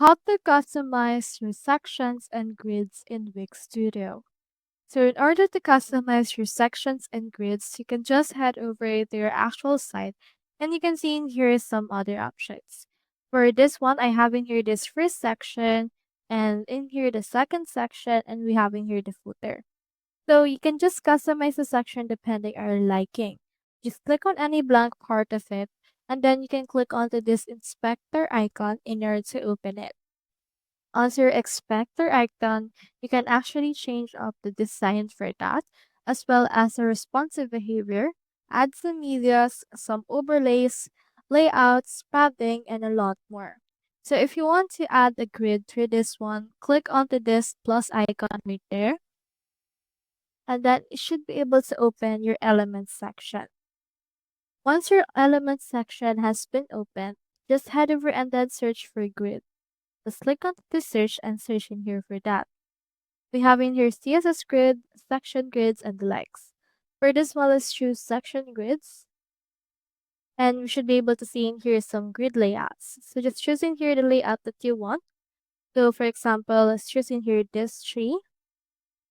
How to customize your sections and grids in Wix Studio. So in order to customize your sections and grids, you can just head over to your actual site and you can see in here some other options. For this one, I have in here this first section and in here the second section and we have in here the footer. So you can just customize the section depending on your liking. Just click on any blank part of it and then you can click onto this inspector icon in order to open it. As your expector icon, you can actually change up the design for that, as well as the responsive behavior, add some medias, some overlays, layouts, padding, and a lot more. So if you want to add a grid to this one, click onto this plus icon right there, and then it should be able to open your elements section. Once your elements section has been opened, just head over and then search for grid. Just click on the search and search in here for that. We have in here CSS grid, section grids, and the likes. For this one, let's choose section grids. And we should be able to see in here some grid layouts. So just choose in here the layout that you want. So for example, let's choose in here this tree.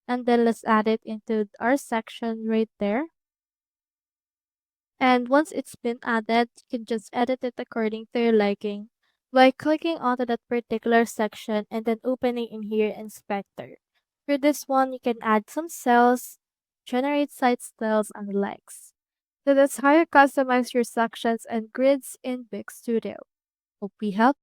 And then let's add it into our section right there. And once it's been added, you can just edit it according to your liking by clicking onto that particular section and then opening in here Inspector. For this one, you can add some cells, generate site styles, and the likes. So that's how you customize your sections and grids in Big Studio. Hope we helped.